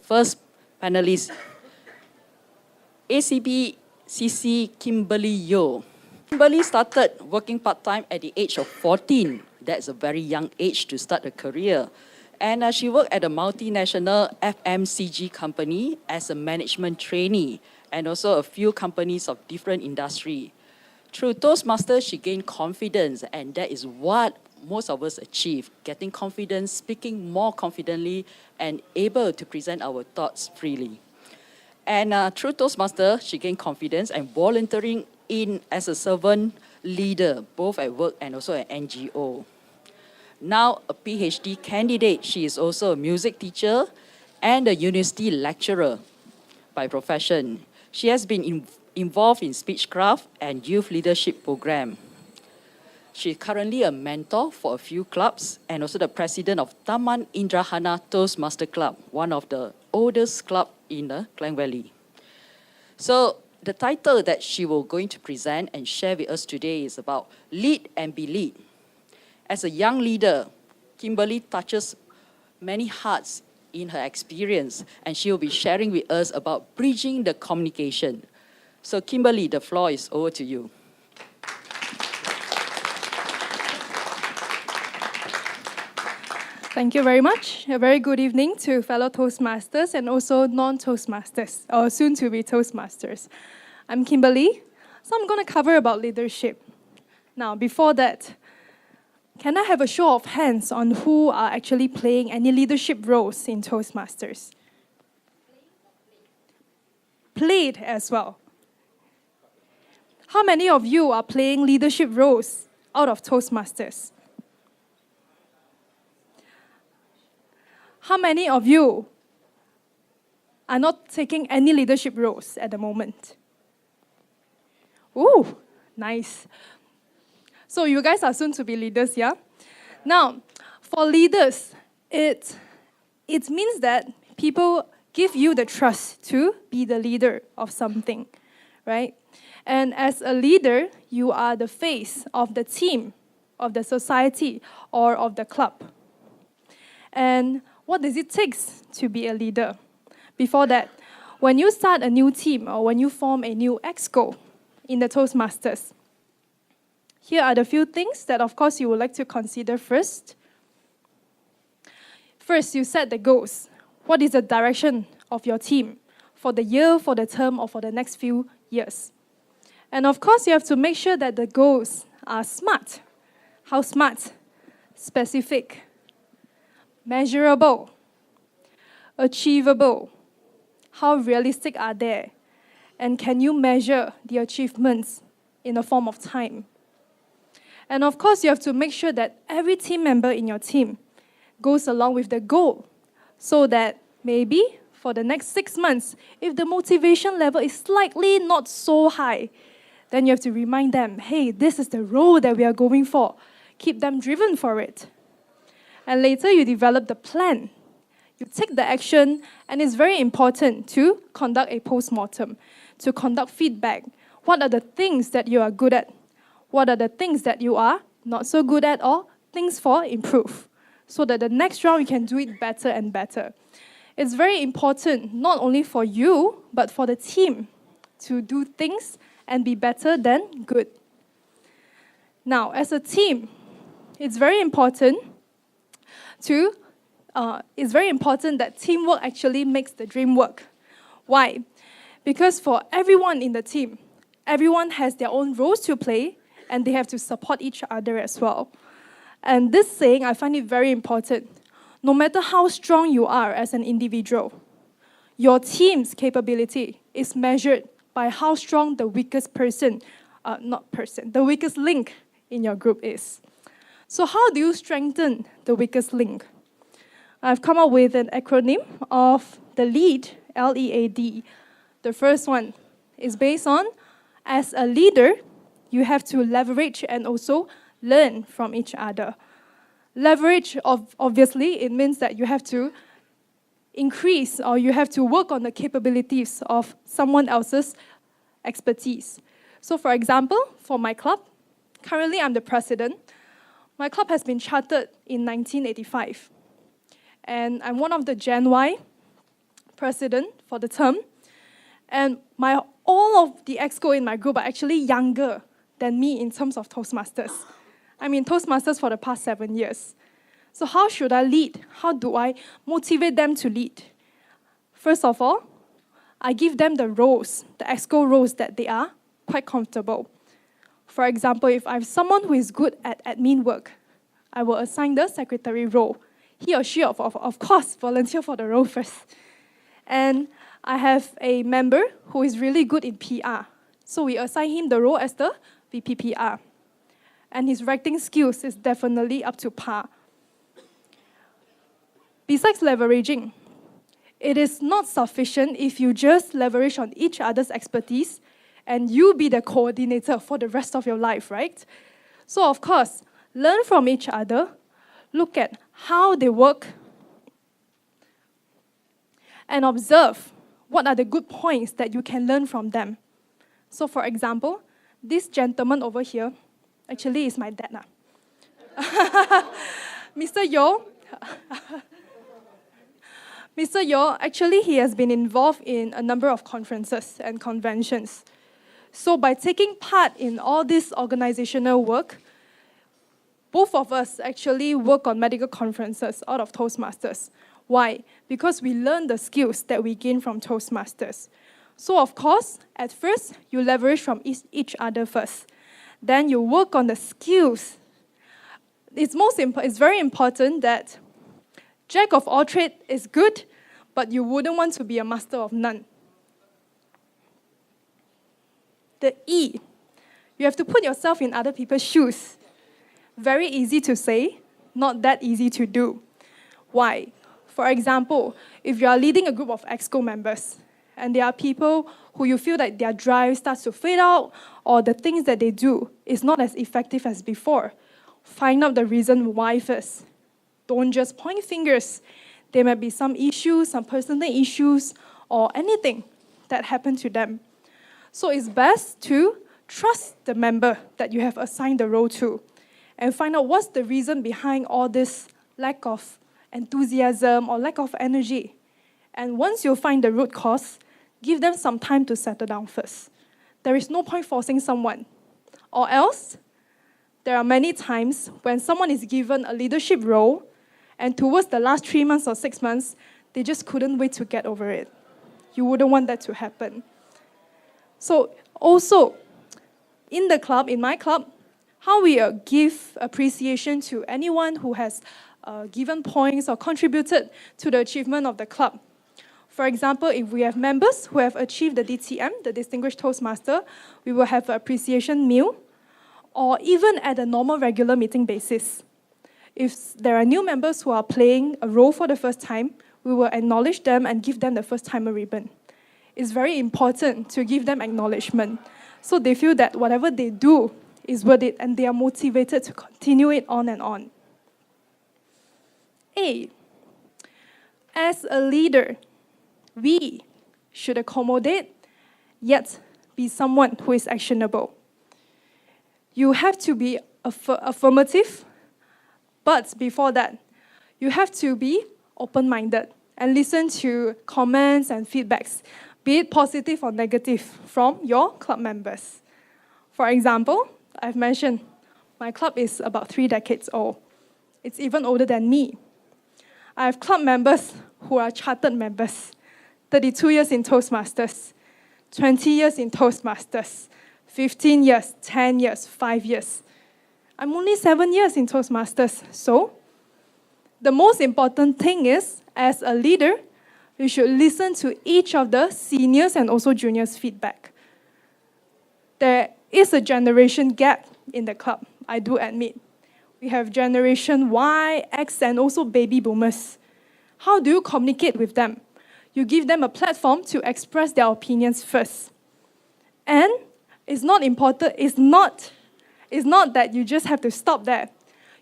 First panelist, ACBCC Kimberley Yeoh. Kimberley started working part-time at the age of 14. That's a very young age to start a career. And she worked at a multinational FMCG company as a management trainee, and also a few companies of different industry. Through Toastmasters, she gained confidence, and that is what most of us achieve, getting confidence, speaking more confidently, and able to present our thoughts freely. And through Toastmasters, she gained confidence and volunteering in as a servant leader, both at work and also at NGO. Now a PhD candidate, she is also a music teacher and a university lecturer by profession. She has been involved in speechcraft and youth leadership program. She's currently a mentor for a few clubs and also the president of Taman Indrahana Toastmaster Club, one of the oldest club in the Klang Valley. So the title that she will going to present and share with us today is about Lead and Be Lead. As a young leader, Kimberley touches many hearts in her experience, and she will be sharing with us about bridging the communication. So Kimberley, the floor is over to you. Thank you very much. A very good evening to fellow Toastmasters and also non-Toastmasters, or soon-to-be Toastmasters. I'm Kimberley, so I'm going to cover about leadership. Now, before that, can I have a show of hands on who are actually playing any leadership roles in Toastmasters? Played as well. How many of you are playing leadership roles out of Toastmasters? How many of you are not taking any leadership roles at the moment? Ooh, nice. So you guys are soon to be leaders, yeah? Now, for leaders, it means that people give you the trust to be the leader of something, right? And as a leader, you are the face of the team, of the society, or of the club. And what does it take to be a leader? Before that, when you start a new team or when you form a new exco in the Toastmasters, here are the few things that, of course, you would like to consider first. First, you set the goals. What is the direction of your team for the year, for the term, or for the next few years? And of course, you have to make sure that the goals are smart. How smart? Specific, measurable, achievable. How realistic are they? And can you measure the achievements in the form of time? And of course, you have to make sure that every team member in your team goes along with the goal, so that maybe for the next 6 months, if the motivation level is slightly not so high, then you have to remind them, hey, this is the role that we are going for. Keep them driven for it. And later, you develop the plan. You take the action, and it's very important to conduct a post-mortem, to conduct feedback. What are the things that you are good at? What are the things that you are not so good at, or things for improve, so that the next round you can do it better and better. It's very important, not only for you, but for the team to do things and be better than good. Now, as a team, it's very important that teamwork actually makes the dream work. Why? Because for everyone in the team, everyone has their own roles to play, and they have to support each other as well. And this saying, I find it very important. No matter how strong you are as an individual, your team's capability is measured by how strong the weakest the weakest link in your group is. So how do you strengthen the weakest link? I've come up with an acronym of the LEAD, L-E-A-D. The first one is based on, as a leader, you have to leverage and also learn from each other. Leverage, obviously, it means that you have to increase or you have to work on the capabilities of someone else's expertise. So for example, for my club, currently I'm the president. My club has been chartered in 1985. And I'm one of the Gen Y president for the term, and all of the exco in my group are actually younger than me in terms of Toastmasters. I'm in Toastmasters for the past 7 years. So how should I lead? How do I motivate them to lead? First of all, I give them the roles, the exco roles that they are quite comfortable. For example, if I have someone who is good at admin work, I will assign the secretary role. He or she, of course, volunteer for the role first. And I have a member who is really good in PR. So we assign him the role as the VP PR. And his writing skills is definitely up to par. Besides leveraging, it is not sufficient if you just leverage on each other's expertise and you be the coordinator for the rest of your life, right? So of course, learn from each other, look at how they work, and observe what are the good points that you can learn from them. So for example, this gentleman over here, actually is my dad now. Mr. Yeoh, Mr. Yeoh, actually he has been involved in a number of conferences and conventions. So by taking part in all this organizational work, both of us actually work on medical conferences out of Toastmasters. Why? Because we learn the skills that we gain from Toastmasters. So of course, at first, you leverage from each other first. Then you work on the skills. It's very important that jack of all trades is good, but you wouldn't want to be a master of none. The E, you have to put yourself in other people's shoes. Very easy to say, not that easy to do. Why? For example, if you are leading a group of exco members, and there are people who you feel that their drive starts to fade out, or the things that they do is not as effective as before, find out the reason why first. Don't just point fingers. There might be some issues, some personal issues, or anything that happened to them. So it's best to trust the member that you have assigned the role to and find out what's the reason behind all this lack of enthusiasm or lack of energy. And once you find the root cause, give them some time to settle down first. There is no point forcing someone. Or else, there are many times when someone is given a leadership role and towards the last 3 months or 6 months, they just couldn't wait to get over it. You wouldn't want that to happen. So also, in the club, in my club, how we give appreciation to anyone who has given points or contributed to the achievement of the club. For example, if we have members who have achieved the DTM, the Distinguished Toastmaster, we will have an appreciation meal, or even at a normal regular meeting basis. If there are new members who are playing a role for the first time, we will acknowledge them and give them the first-timer ribbon. It's very important to give them acknowledgement, so they feel that whatever they do is worth it, and they are motivated to continue it on and on. A, as a leader, we should accommodate, yet be someone who is actionable. You have to be affirmative, but before that, you have to be open-minded and listen to comments and feedbacks, be it positive or negative, from your club members. For example, I've mentioned my club is about 3 decades old. It's even older than me. I have club members who are chartered members, 32 years in Toastmasters, 20 years in Toastmasters, 15 years, 10 years, 5 years. I'm only 7 years in Toastmasters. So, the most important thing is, as a leader, you should listen to each of the seniors and also juniors' feedback. There is a generation gap in the club, I do admit. We have generation Y, X, and also baby boomers. How do you communicate with them? You give them a platform to express their opinions first. And it's not that you just have to stop there.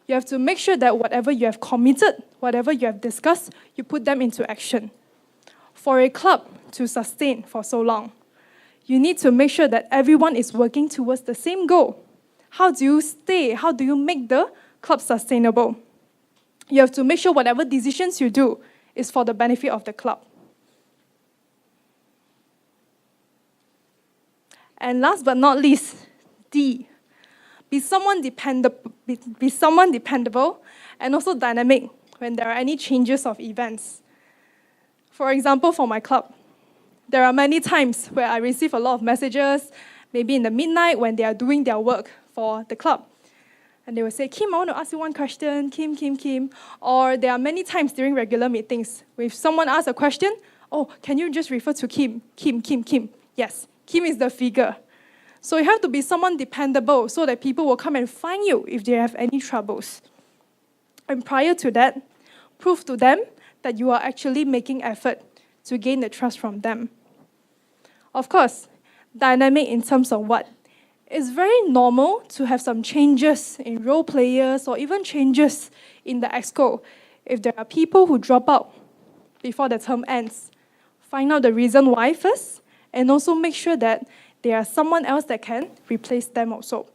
You have to make sure that whatever you have committed, whatever you have discussed, you put them into action. For a club to sustain for so long, you need to make sure that everyone is working towards the same goal. How do you make the club sustainable? You have to make sure whatever decisions you do is for the benefit of the club. And last but not least, D. Be someone dependable and also dynamic when there are any changes of events. For example, for my club, there are many times where I receive a lot of messages, maybe in the midnight when they are doing their work for the club. And they will say, Kim, I want to ask you one question, Kim. Or there are many times during regular meetings, if someone asks a question, oh, can you just refer to Kim? Yes, Kim is the figure. So you have to be someone dependable so that people will come and find you if they have any troubles. And prior to that, prove to them that you are actually making effort to gain the trust from them. Of course, dynamic in terms of what? It's very normal to have some changes in role players or even changes in the exco. If there are people who drop out before the term ends, find out the reason why first, and also make sure that there is someone else that can replace them also.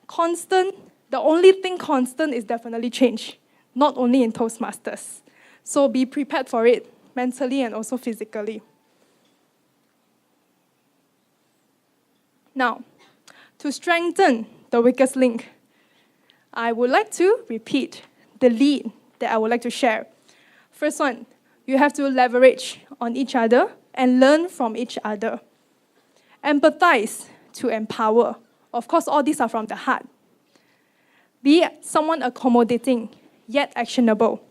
The only thing constant is definitely change, not only in Toastmasters. So be prepared for it, mentally and also physically. Now, to strengthen the weakest link, I would like to repeat the lead that I would like to share. First one, you have to leverage on each other and learn from each other. Empathize to empower. Of course, all these are from the heart. Be someone accommodating, yet actionable.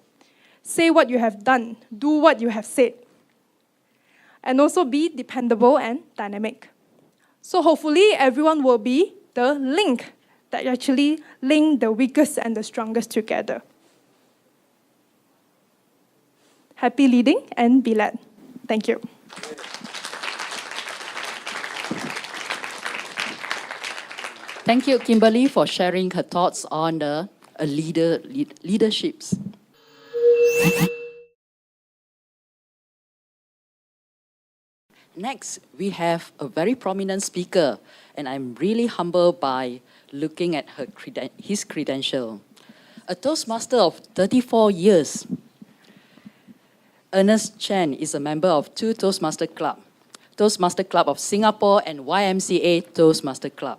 Say what you have done, do what you have said. And also be dependable and dynamic. So hopefully everyone will be the link that actually link the weakest and the strongest together. Happy leading and be led. Thank you. Thank you, Kimberley, for sharing her thoughts on the leaderships. Next, we have a very prominent speaker, and I'm really humbled by looking at his credential. A Toastmaster of 34 years, Ernest Chen is a member of 2 Toastmaster Club, Toastmaster Club of Singapore and YMCA Toastmaster Club.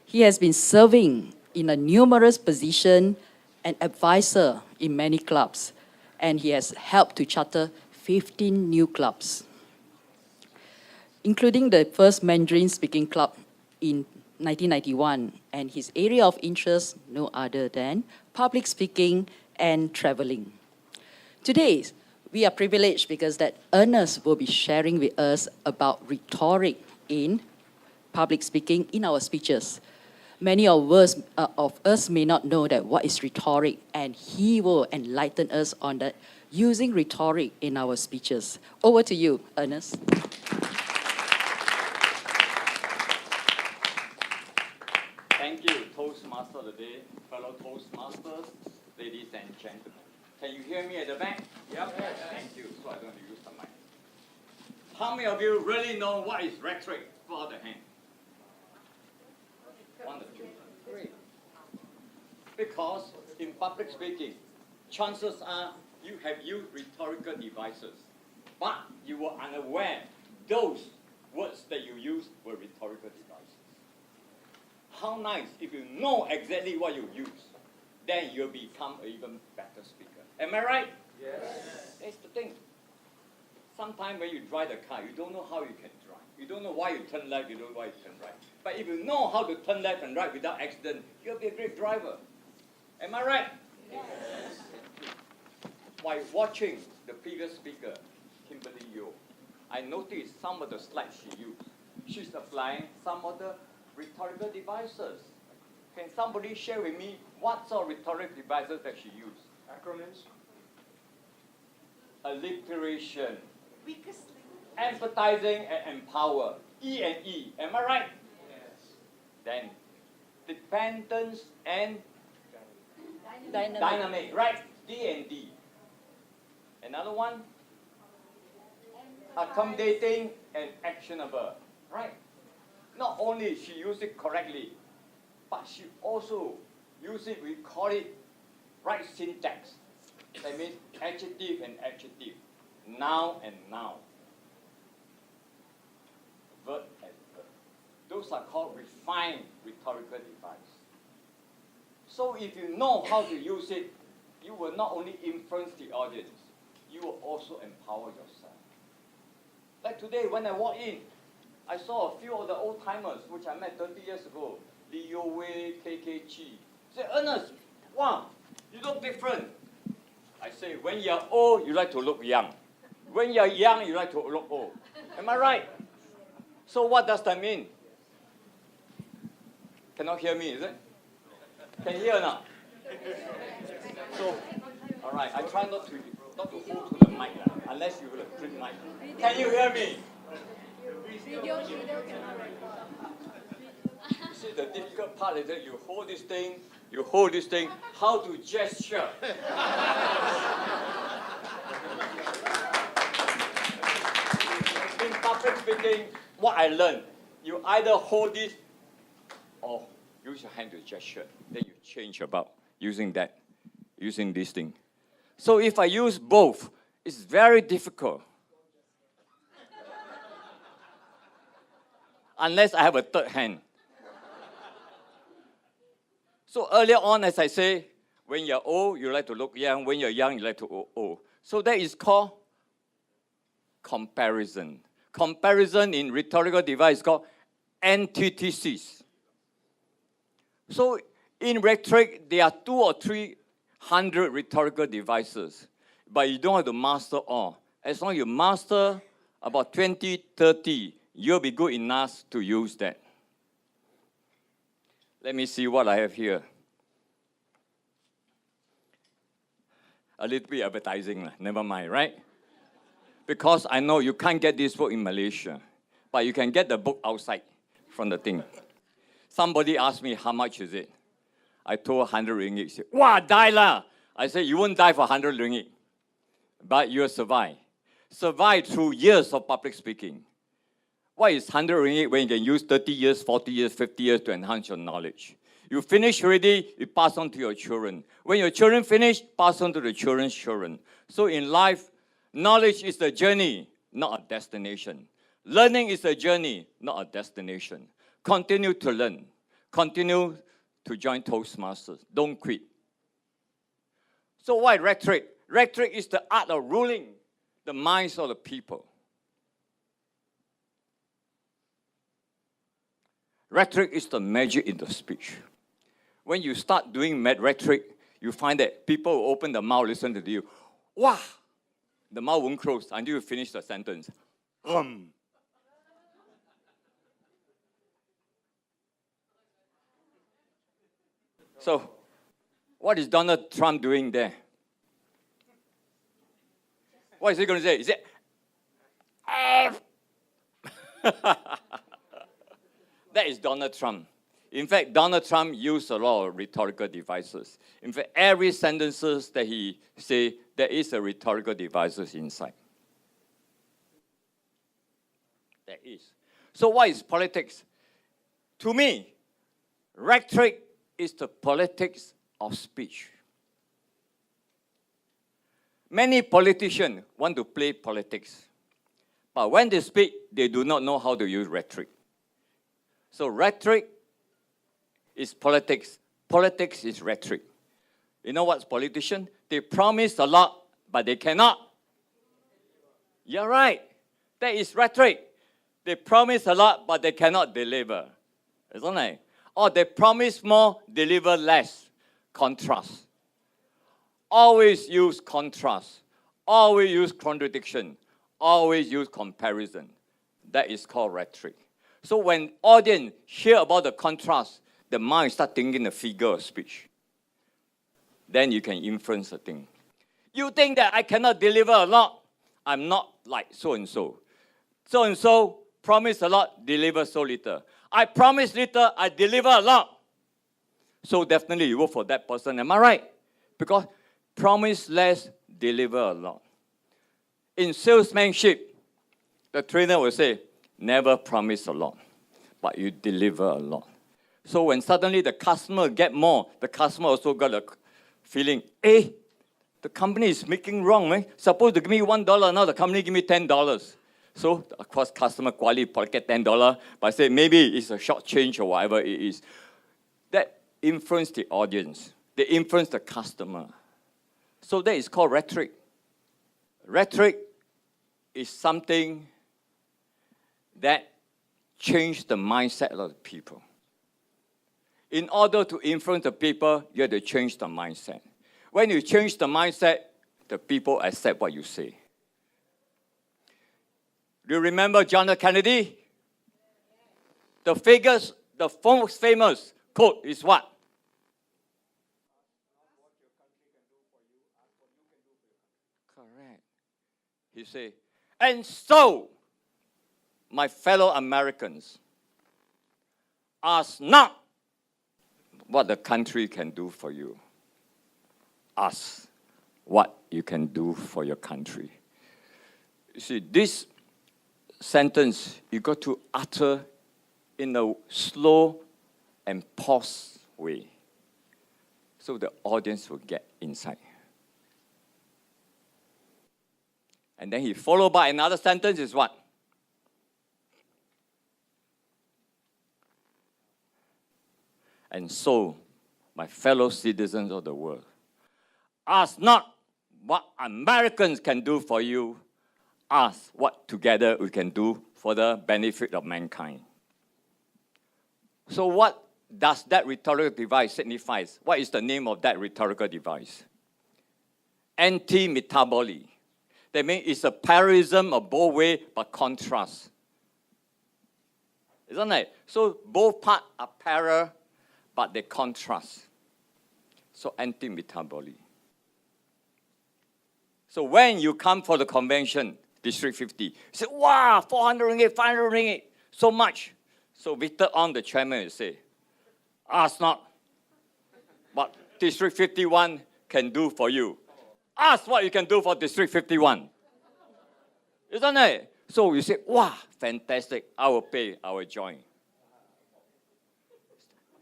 He has been serving in a numerous position and advisor in many clubs, and he has helped to charter 15 new clubs, including the first Mandarin-speaking club in 1991, and his area of interest no other than public speaking and traveling. Today, we are privileged because that Ernest will be sharing with us about rhetoric in public speaking in our speeches. Many of us may not know that what is rhetoric, and he will enlighten us on that using rhetoric in our speeches. Over to you, Ernest. Thank you, Toastmaster of the Day, fellow Toastmasters, ladies and gentlemen. Can you hear me at the back? Yep. Yes. Thank you. So I don't have to use the mic. How many of you really know what is rhetoric? Put out the hand. 1 or 2. 3. Because in public speaking, chances are you have used rhetorical devices, but you were unaware those words that you used were rhetorical devices. How nice if you know exactly what you use, then you'll become an even better speaker. Am I right? Yes. That's the thing. Sometimes when you drive the car, you don't know how you can drive. You don't know why you turn left, you don't know why you turn right. But if you know how to turn left and right without accident, you'll be a great driver. Am I right? Yes. While watching the previous speaker, Kimberley Yeoh, I noticed some of the slides she used. She's applying some of the rhetorical devices. Can somebody share with me what sort of rhetorical devices that she used? Acronyms. Alliteration. Empathizing and empower. E and E. Am I right? Yes. Then dependence and dynamic. Right? D and D. Another one? Accommodating and actionable. Right? Not only she used it correctly, but she also used it, we call it right syntax. That means adjective and adjective, noun and noun, verb and verb. Those are called refined rhetorical devices. So if you know how to use it, you will not only influence the audience, you will also empower yourself. Like today, when I walked in, I saw a few of the old-timers, which I met 30 years ago, Yeoh, KKG. Say, Ernest, wow, you look different. I say, when you're old, you like to look young. When you're young, you like to look old. Am I right? So what does that mean? Cannot hear me, is it? Can you hear now? So, all right, I try not to hold to the mic, unless you will have green mic. Can you hear me? You see, the difficult part is that you hold this thing, how to gesture. In public speaking, what I learned, you either hold this or use your hand to gesture. Then you change about using this thing. So if I use both, it's very difficult. Unless I have a third hand. So earlier on, as I say, when you're old, you like to look young. When you're young, you like to look old. So that is called comparison. Comparison in rhetorical device is called antithesis. So in rhetoric, there are 200 or 300 rhetorical devices, but you don't have to master all. As long as you master about 20, 30, you'll be good enough to use that. Let me see what I have here. A little bit advertising, never mind, right? Because I know you can't get this book in Malaysia, but you can get the book outside from the thing. Somebody asked me, how much is it? I told 100 ringgit. He said, wow, die lah. I said, you won't die for 100 ringgit, but you'll survive. Survive through years of public speaking. What is 100 ringgit when you can use 30 years, 40 years, 50 years to enhance your knowledge? You finish already, you pass on to your children. When your children finish, pass on to the children's children. So in life, knowledge is a journey, not a destination. Learning is a journey, not a destination. Continue to learn. Continue to join Toastmasters. Don't quit. So why rhetoric? Rhetoric is the art of ruling the minds of the people. Rhetoric is the magic in the speech. When you start doing rhetoric, you find that people will open their mouth, listen to you. Wow! The mouth won't close until you finish the sentence. So, what is Donald Trump doing there? What is he going to say? He said, that is Donald Trump. In fact, Donald Trump used a lot of rhetorical devices. In fact, every sentences that he say, there is a rhetorical devices inside. There is. So what is politics? To me, rhetoric is the politics of speech. Many politicians want to play politics, but when they speak, they do not know how to use rhetoric. So rhetoric is politics. Politics is rhetoric. You know what's politician? They promise a lot, but they cannot. You're right. That is rhetoric. They promise a lot, but they cannot deliver. Isn't it? Or they promise more, deliver less. Contrast. Always use contrast. Always use contradiction. Always use comparison. That is called rhetoric. So when audience hear about the contrast, the mind start thinking the figure of speech. Then you can influence the thing. You think that I cannot deliver a lot? I'm not like so-and-so. So-and-so promise a lot, deliver so little. I promise little, I deliver a lot. So definitely you vote for that person, am I right? Because promise less, deliver a lot. In salesmanship, the trainer will say, never promise a lot, but you deliver a lot. So when suddenly the customer get more, the customer also got a feeling, the company is making wrong, man. Supposed to give me $1, now the company give me $10. So, of course, customer quality pocket $10, but say maybe it's a short change or whatever it is. That influence the audience. They influence the customer. So that is called rhetoric. Rhetoric is something that changes the mindset of the people. In order to influence the people, you have to change the mindset. When you change the mindset, the people accept what you say. Do you remember John F. Kennedy? The most famous quote is what? Correct. He said, and so, my fellow Americans, ask not what the country can do for you. Ask what you can do for your country. You see, this sentence you got to utter in a slow and paused way so the audience will get insight. And then he followed by another sentence is what? And so, my fellow citizens of the world, ask not what Americans can do for you, ask what together we can do for the benefit of mankind. So what does that rhetorical device signify? What is the name of that rhetorical device? Anti-metaboly. That means it's a parallelism of both ways, but contrast. Isn't it? So both parts are parallel, but they contrast. So anti-metaboly. So when you come for the convention, District 50, you say, wow, 400 ringgit, 500 ringgit, so much. So Victor on the chairman will say, ask not what District 51 can do for you. Ask what you can do for District 51. Isn't it? So you say, wow, fantastic, I will pay, I will join.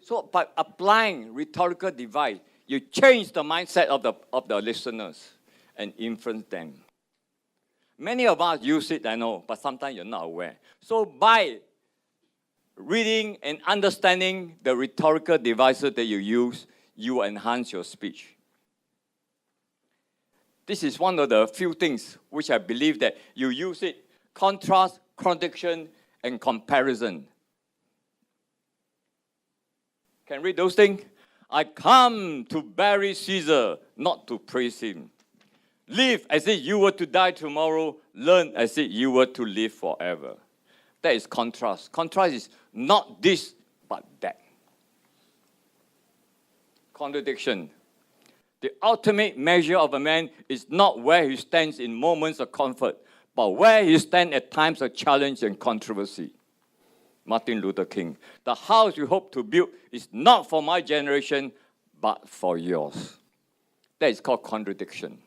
So by applying rhetorical device, you change the mindset of the listeners and influence them. Many of us use it, I know, but sometimes you're not aware. So by reading and understanding the rhetorical devices that you use, you enhance your speech. This is one of the few things which I believe that you use it: contrast, contradiction, and comparison. Can read those things? I come to bury Caesar, not to praise him. Live as if you were to die tomorrow. Learn as if you were to live forever. That is contrast. Contrast is not this, but that. Contradiction. The ultimate measure of a man is not where he stands in moments of comfort, but where he stands at times of challenge and controversy. Martin Luther King. The house you hope to build is not for my generation, but for yours. That is called contradiction.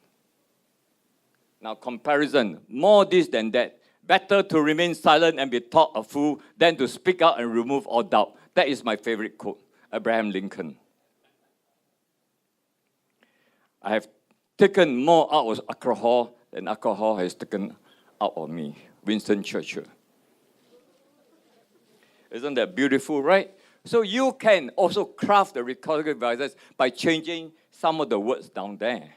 Now, comparison, more this than that. Better to remain silent and be thought a fool than to speak out and remove all doubt. That is my favorite quote, Abraham Lincoln. I have taken more out of alcohol than alcohol has taken out of me. Winston Churchill. Isn't that beautiful, right? So you can also craft the rhetorical devices by changing some of the words down there.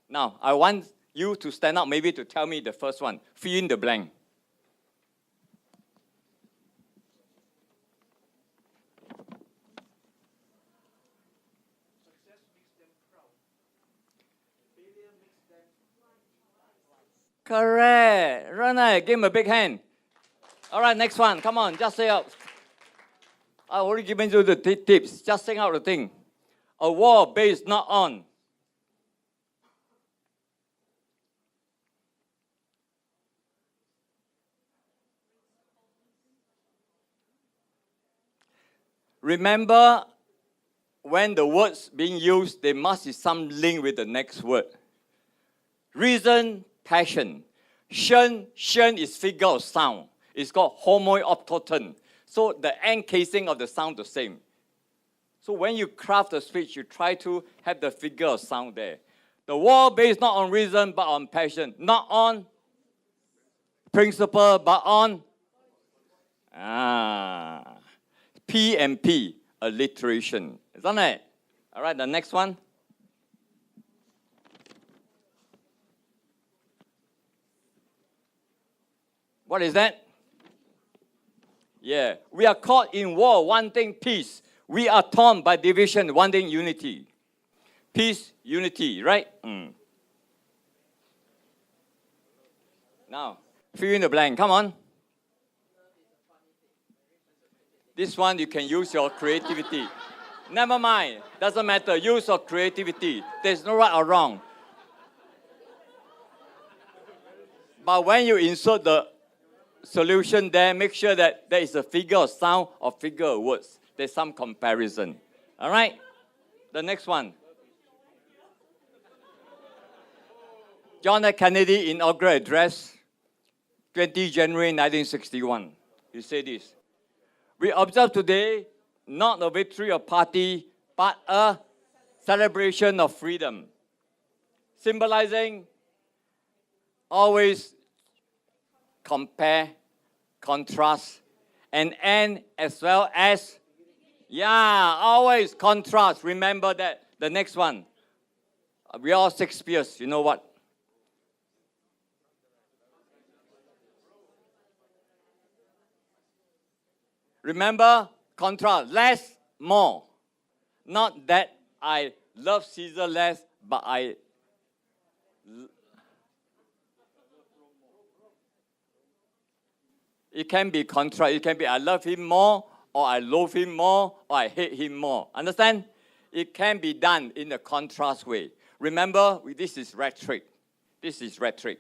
Now, I want you to stand up, maybe to tell me the first one. Fill in the blank. Success makes them proud. Failure makes them Correct. Right, give him a big hand. All right, next one. Come on, just say out. I've already given you the tips. Just sing out the thing. A war based not on. Remember, when the words being used, there must be some link with the next word. Reason, passion. Chen is figure of sound. It's called homooptoton. So the end casing of the sound the same. So when you craft a speech, you try to have the figure of sound there. The war based not on reason, but on passion. Not on principle, but on P and P, alliteration. Isn't it? All right, the next one. What is that? Yeah, we are caught in war, wanting peace. We are torn by division, wanting unity. Peace, unity, right? Now, fill in the blank, come on. This one you can use your creativity. Never mind, doesn't matter, use your creativity. There's no right or wrong. But when you insert the solution there, make sure that there is a figure of sound or figure of words. There's some comparison. All right? The next one. John F. Kennedy inaugural address, 20 January 1961. He said this. We observe today not a victory of party, but a celebration of freedom, symbolizing always compare, contrast, and end as well as, always contrast. Remember that. The next one. We are Shakespeare's, you know what? Remember, contrast, less, more. Not that I love Caesar less, but it can be contrast. It can be I love him more, or I loathe him more, or I hate him more. Understand? It can be done in a contrast way. Remember, this is rhetoric. This is rhetoric.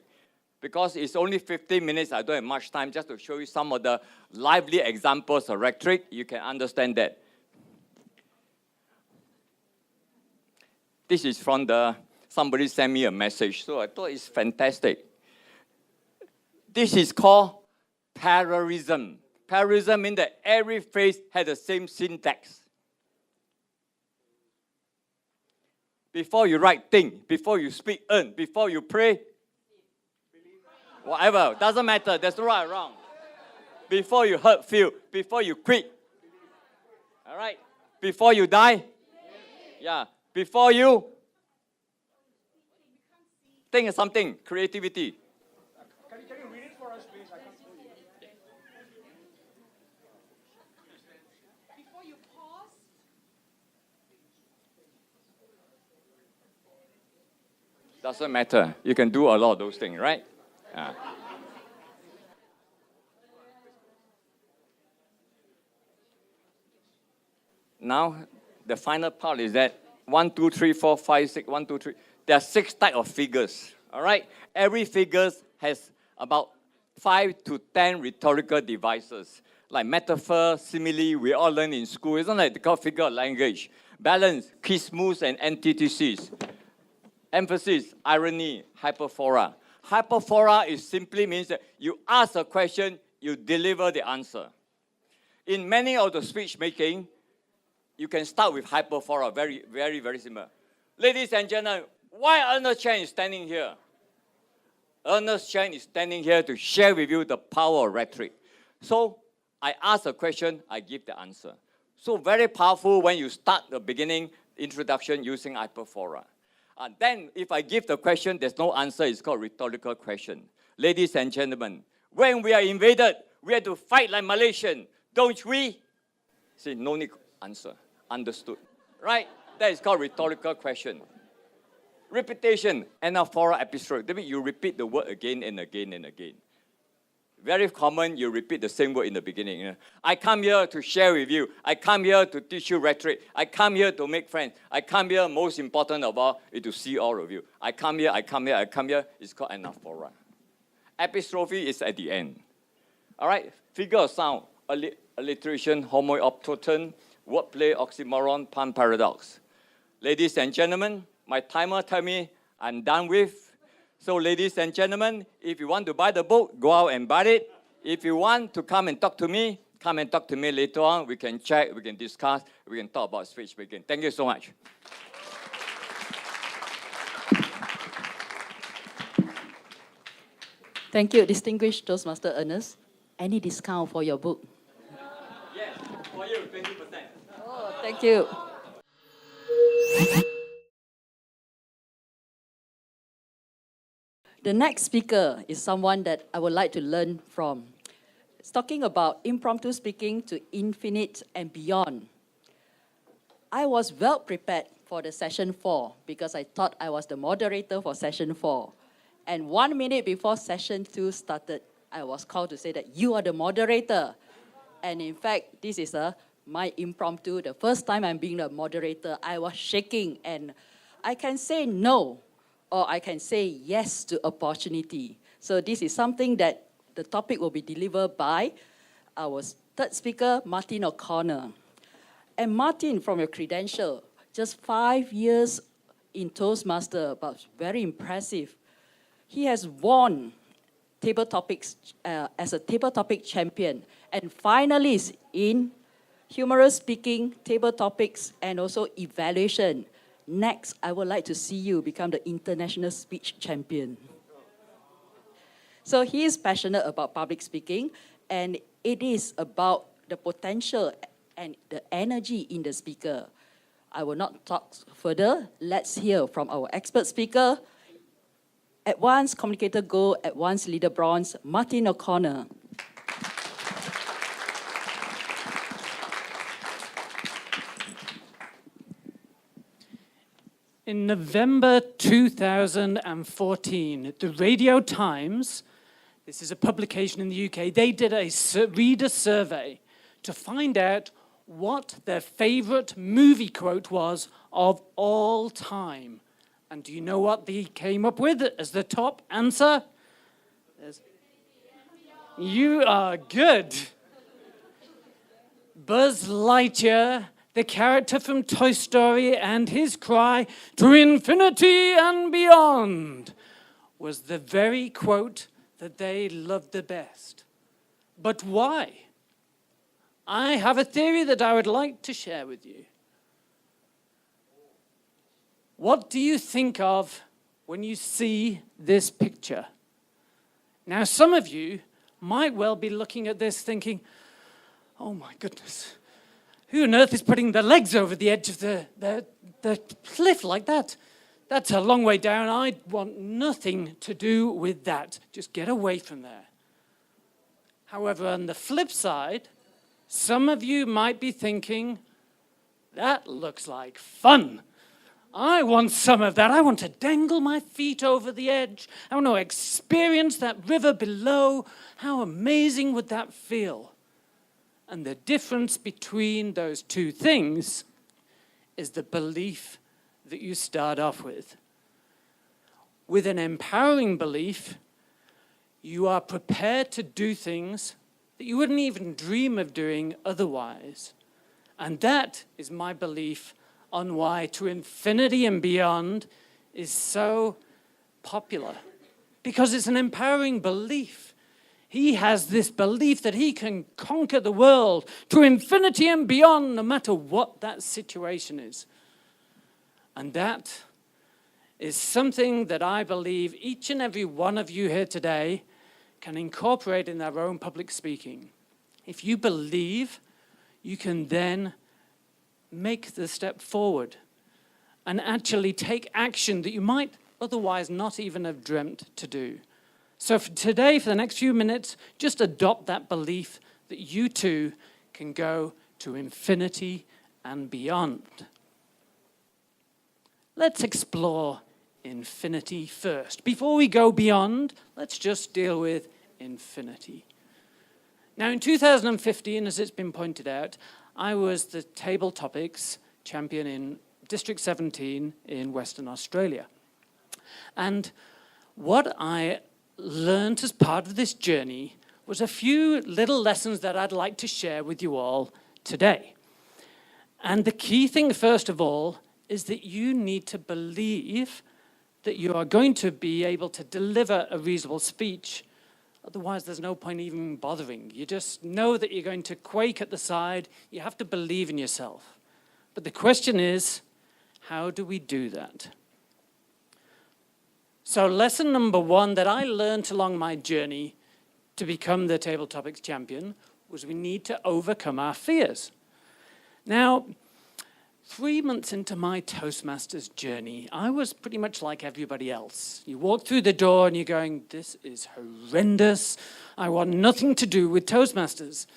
Because it's only 15 minutes, I don't have much time just to show you some of the lively examples of rhetoric. You can understand that. This is from somebody sent me a message, so I thought it's fantastic. This is called parallelism. Parallelism means that every phrase has the same syntax. Before you write, think. Before you speak, earn. Before you pray, whatever, doesn't matter, there's no right or wrong. Before you hurt, feel. Before you quit. All right? Before you die? Yeah. Before you think of something, creativity. Can you read it for us, please? I can't see it. Before you pause. Doesn't matter. You can do a lot of those things, right? Now, the final part is that 1, 2, 3, 4, 5, 6, 1, 2, 3. There are 6 types of figures, all right? Every figure has about 5 to 10 rhetorical devices, like metaphor, simile, we all learn in school. Isn't it called figure of language? Balance, kismus, and antithesis. Emphasis, irony, hyperphora. Hyperphora simply means that you ask a question, you deliver the answer. In many of the speech making, you can start with hyperphora, very, very, very simple. Ladies and gentlemen, why Ernest Chen is standing here? Ernest Chen is standing here to share with you the power of rhetoric. So I ask a question, I give the answer. So very powerful when you start the beginning introduction using hyperphora. Then if I give the question, there's no answer, it's called rhetorical question. Ladies and gentlemen, when we are invaded, we have to fight like Malaysian, don't we? See, no need answer, understood, right? That is called rhetorical question. Repetition, anaphora episode. That means you repeat the word again and again and again. Very common, you repeat the same word in the beginning. I come here to share with you. I come here to teach you rhetoric. I come here to make friends. I come here, most important of all, is to see all of you. I come here, I come here, I come here. It's called anaphora. Epistrophe is at the end. All right, figure of sound, alliteration, homooptoton, wordplay, oxymoron, pun paradox. Ladies and gentlemen, my timer tells me I'm done with. So ladies and gentlemen, if you want to buy the book, go out and buy it. If you want to come and talk to me, come and talk to me later on. We can chat, we can discuss, we can talk about speech making. Thank you so much. Thank you, distinguished Toastmaster Ernest. Any discount for your book? Yes, for you, 20%. Oh, thank you. The next speaker is someone that I would like to learn from. It's talking about impromptu speaking to infinite and beyond. I was well prepared for the session 4 because I thought I was the moderator for session 4. And 1 minute before session 2 started, I was called to say that you are the moderator. And in fact, this is my impromptu. The first time I'm being the moderator, I was shaking, and I can say no, or I can say yes to opportunity. So this is something that the topic will be delivered by our third speaker, Martin O'Connor. And Martin, from your credential, just 5 years in Toastmaster, but very impressive. He has won table topics as a table topic champion and finalist in humorous speaking, table topics, and also evaluation. Next, I would like to see you become the international speech champion. So he is passionate about public speaking, and it is about the potential and the energy in the speaker. I will not talk further. Let's hear from our expert speaker, Advanced Communicator Gold, Advanced Leader Bronze, Martin O'Connor. In November 2014, the Radio Times, this is a publication in the UK, they did a reader survey to find out what their favorite movie quote was of all time. And do you know what they came up with as the top answer? You are good. Buzz Lightyear, the character from Toy Story, and his cry, "To infinity and beyond," was the very quote that they loved the best. But why? I have a theory that I would like to share with you. What do you think of when you see this picture? Now, some of you might well be looking at this thinking, oh my goodness, who on earth is putting their legs over the edge of the cliff like that? That's a long way down. I want nothing to do with that. Just get away from there. However, on the flip side, some of you might be thinking, that looks like fun. I want some of that. I want to dangle my feet over the edge. I want to experience that river below. How amazing would that feel? And the difference between those two things is the belief that you start off with. With an empowering belief, you are prepared to do things that you wouldn't even dream of doing otherwise. And that is my belief on why To Infinity and Beyond is so popular. Because it's an empowering belief. He has this belief that he can conquer the world to infinity and beyond, no matter what that situation is. And that is something that I believe each and every one of you here today can incorporate in their own public speaking. If you believe, you can then make the step forward and actually take action that you might otherwise not even have dreamt to do. So for today, for the next few minutes, just adopt that belief that you too can go to infinity and beyond. Let's explore infinity first. Before we go beyond, let's just deal with infinity. Now, in 2015, as it's been pointed out, I was the table topics champion in District 17 in Western Australia. And what I learned as part of this journey was a few little lessons that I'd like to share with you all today. And the key thing, first of all, is that you need to believe that you are going to be able to deliver a reasonable speech. Otherwise, there's no point even bothering. You just know that you're going to quake at the side. You have to believe in yourself. But the question is, how do we do that? So lesson number 1 that I learned along my journey to become the Table Topics champion was we need to overcome our fears. Now, 3 months into my Toastmasters journey, I was pretty much like everybody else. You walk through the door and you're going, this is horrendous. I want nothing to do with Toastmasters.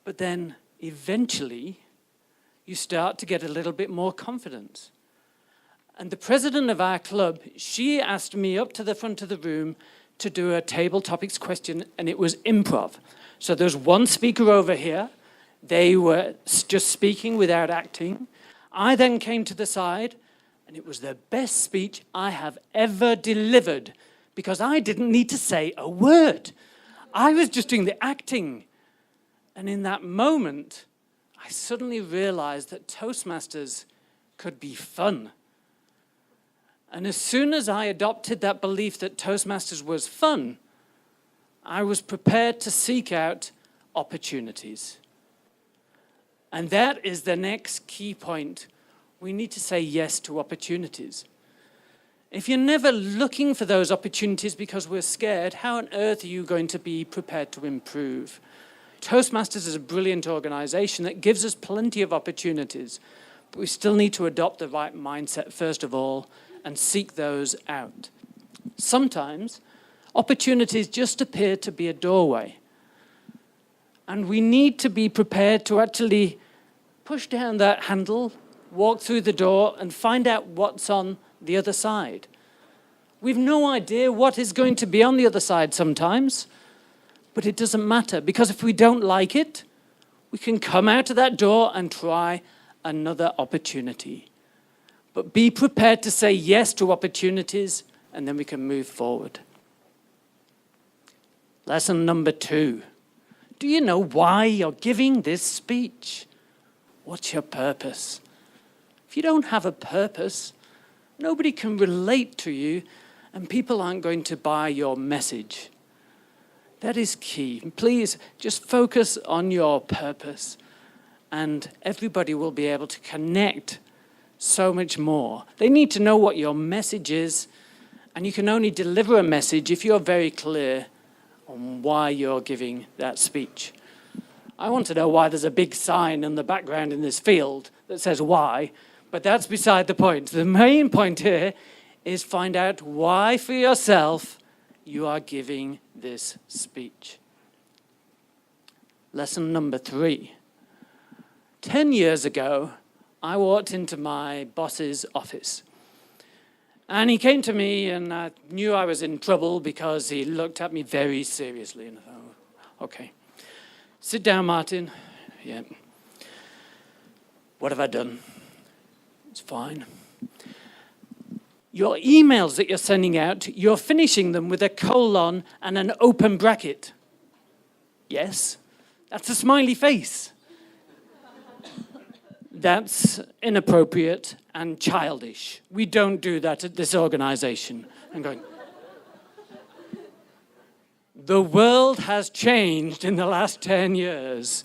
But then eventually you start to get a little bit more confidence. And the president of our club, she asked me up to the front of the room to do a table topics question, and it was improv. So there's one speaker over here. They were just speaking without acting. I then came to the side, and it was the best speech I have ever delivered because I didn't need to say a word. I was just doing the acting. And in that moment, I suddenly realized that Toastmasters could be fun. And as soon as I adopted that belief that Toastmasters was fun, I was prepared to seek out opportunities. And that is the next key point. We need to say yes to opportunities. If you're never looking for those opportunities because we're scared, how on earth are you going to be prepared to improve? Toastmasters is a brilliant organization that gives us plenty of opportunities, but we still need to adopt the right mindset first of all and seek those out. Sometimes opportunities just appear to be a doorway. And we need to be prepared to actually push down that handle, walk through the door, and find out what's on the other side. We've no idea what is going to be on the other side sometimes, but it doesn't matter, because if we don't like it, we can come out of that door and try another opportunity. But be prepared to say yes to opportunities, and then we can move forward. Lesson number 2. Do you know why you're giving this speech? What's your purpose? If you don't have a purpose, nobody can relate to you, and people aren't going to buy your message. That is key. Please just focus on your purpose, and everybody will be able to connect so much more. They need to know what your message is, and you can only deliver a message if you're very clear on why you're giving that speech. I want to know why there's a big sign in the background in this field that says why, but that's beside the point. The main point here is find out why for yourself you are giving this speech. Lesson number 3. 10 years ago, I walked into my boss's office. And he came to me, and I knew I was in trouble because he looked at me very seriously. And I thought, oh, okay. Sit down, Martin. Yeah. What have I done? It's fine. Your emails that you're sending out, you're finishing them with a colon and an open bracket. Yes, that's a smiley face. That's inappropriate and childish. We don't do that at this organization. I'm going, the world has changed in the last 10 years.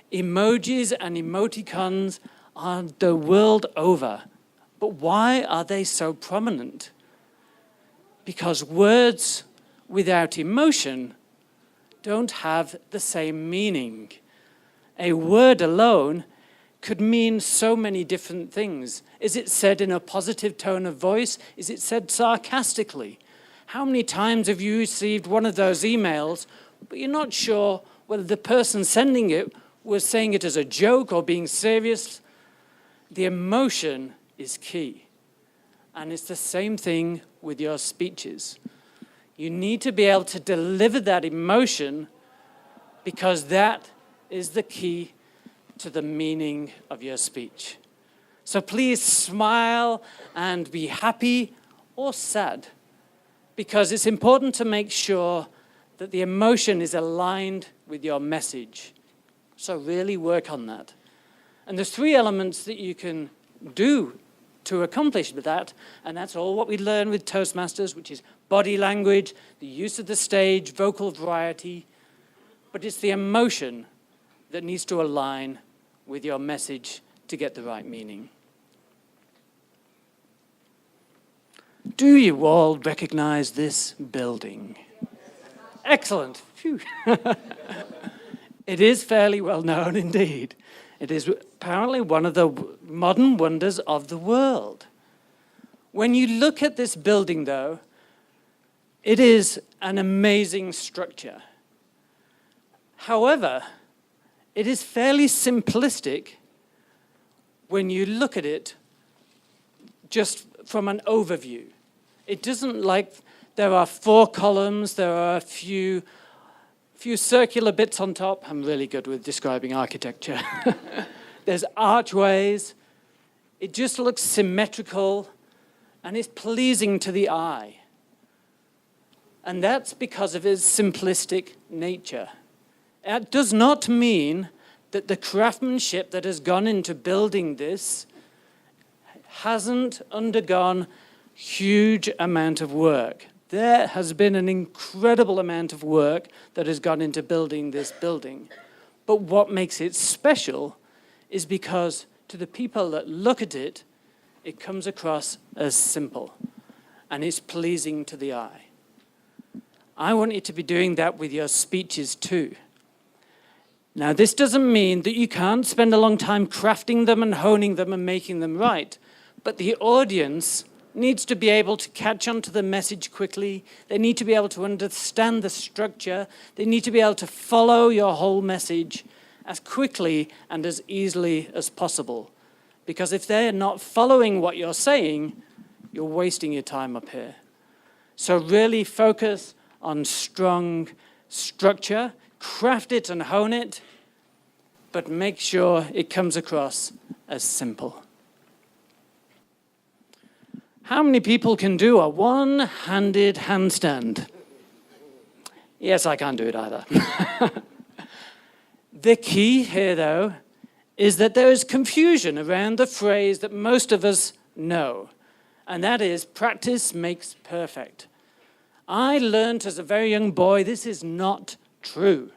Emojis and emoticons are the world over. But why are they so prominent? Because words without emotion don't have the same meaning. A word alone could mean so many different things. Is it said in a positive tone of voice? Is it said sarcastically? How many times have you received one of those emails, but you're not sure whether the person sending it was saying it as a joke or being serious? The emotion is key. And it's the same thing with your speeches. You need to be able to deliver that emotion because that is the key to the meaning of your speech. So please smile and be happy or sad, because it's important to make sure that the emotion is aligned with your message. So really work on that. And there's 3 elements that you can do to accomplish that, and that's all what we learn with Toastmasters, which is body language, the use of the stage, vocal variety, but it's the emotion that needs to align with your message to get the right meaning. Do you all recognize this building? Excellent. Phew. It is fairly well known indeed. It is apparently one of the modern wonders of the world. When you look at this building, though, it is an amazing structure. However, it is fairly simplistic when you look at it just from an overview. It doesn't like, there are 4 columns, there are a few circular bits on top. I'm really good with describing architecture. There's archways. It just looks symmetrical and it's pleasing to the eye. And that's because of its simplistic nature. It does not mean that the craftsmanship that has gone into building this hasn't undergone huge amount of work. There has been an incredible amount of work that has gone into building this building. But what makes it special is because to the people that look at it, it comes across as simple and it's pleasing to the eye. I want you to be doing that with your speeches too. Now, this doesn't mean that you can't spend a long time crafting them and honing them and making them right, but the audience needs to be able to catch on to the message quickly. They need to be able to understand the structure. They need to be able to follow your whole message as quickly and as easily as possible. Because if they're not following what you're saying, you're wasting your time up here. So really focus on strong structure, craft it and hone it, but make sure it comes across as simple. How many people can do a one-handed handstand? Yes, I can't do it either. The key here, though, is that there is confusion around the phrase that most of us know, and that is practice makes perfect. I learned as a very young boy this is not true.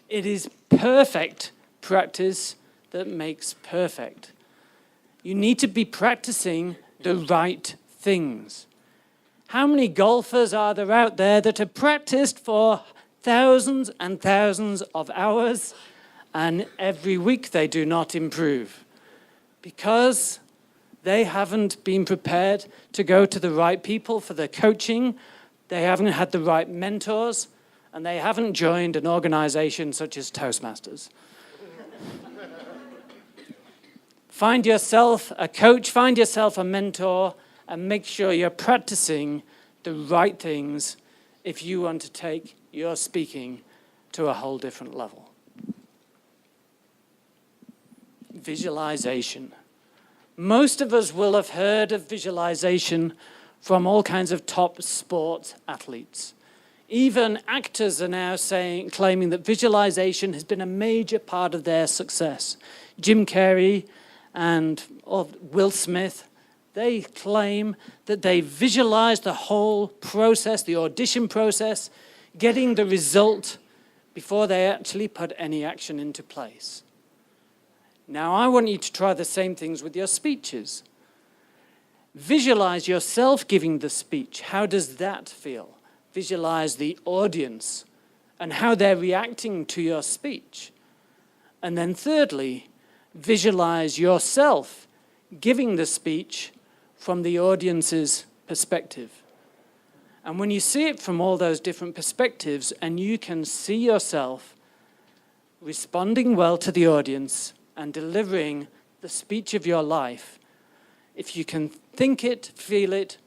It is perfect practice that makes perfect. You need to be practicing the right things. How many golfers are there out there that have practiced for thousands and thousands of hours and every week they do not improve? Because they haven't been prepared to go to the right people for their coaching, they haven't had the right mentors, and they haven't joined an organization such as Toastmasters. Find yourself a coach, find yourself a mentor, and make sure you're practicing the right things if you want to take your speaking to a whole different level. Visualization. Most of us will have heard of visualization from all kinds of top sports athletes. Even actors are now claiming that visualization has been a major part of their success. Jim Carrey and Will Smith, they claim that they visualize the whole process, the audition process, getting the result before they actually put any action into place. Now, I want you to try the same things with your speeches. Visualize yourself giving the speech. How does that feel? Visualize the audience and how they're reacting to your speech. And then thirdly, visualize yourself giving the speech from the audience's perspective. And when you see it from all those different perspectives and you can see yourself responding well to the audience and delivering the speech of your life, if you can think it, feel it,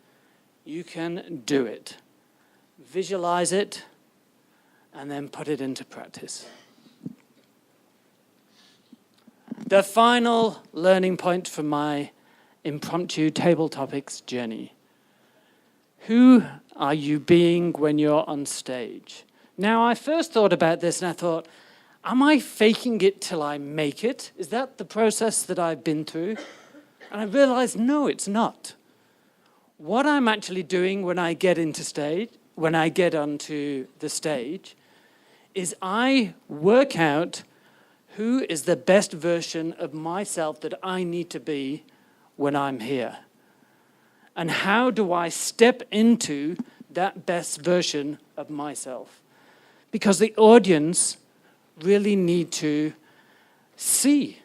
you can do it. Visualize it and then put it into practice. The final learning point from my impromptu table topics journey. Who are you being when you're on stage? Now, I first thought about this and I thought, am I faking it till I make it? Is that the process that I've been through? And I realized, no, it's not. What I'm actually doing when I get onto the stage, is I work out who is the best version of myself that I need to be when I'm here. And how do I step into that best version of myself? Because the audience really need to see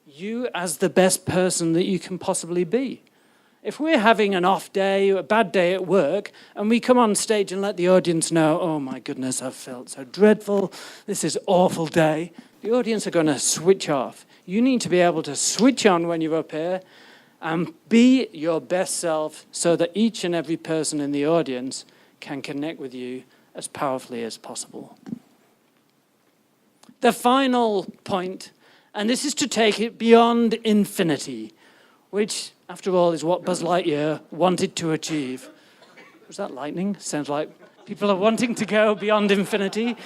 you as the best person that you can possibly be. If we're having an off day, a bad day at work, and we come on stage and let the audience know, oh my goodness, I've felt so dreadful, this is an awful day, the audience are going to switch off. You need to be able to switch on when you're up here and be your best self so that each and every person in the audience can connect with you as powerfully as possible. The final point, and this is to take it beyond infinity, which, after all, is what Buzz Lightyear wanted to achieve. Was that lightning? Sounds like people are wanting to go beyond infinity.